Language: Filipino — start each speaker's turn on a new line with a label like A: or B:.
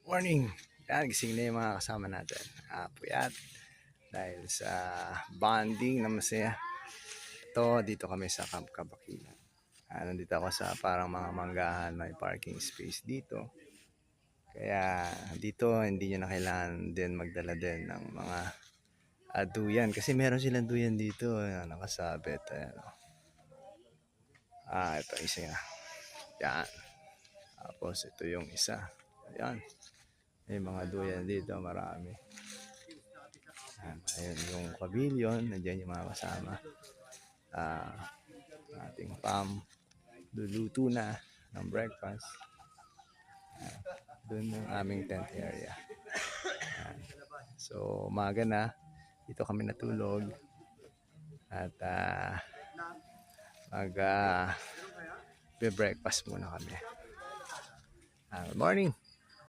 A: Morning! Yan, gising na yung mga kasama natin. Puyat. Dahil sa bonding na masaya. Ito, dito kami sa Camp Kabakilan. Nandito ako sa parang mga manggahan. May parking space dito. Kaya dito, hindi nyo na kailangan din magdala din ng mga duyan. Kasi meron silang duyan dito. Nakasabit. Ayan, oh. Ito isa nga. Yan. Tapos ito yung isa. Ayan. May mga duyan dito. Marami. Ayun yung pavilion, nandiyan yung mga kasama. Ating pam, luluto na ng breakfast. Doon yung aming tent area. So umaga na, dito kami natulog. At mag breakfast muna kami. Good morning!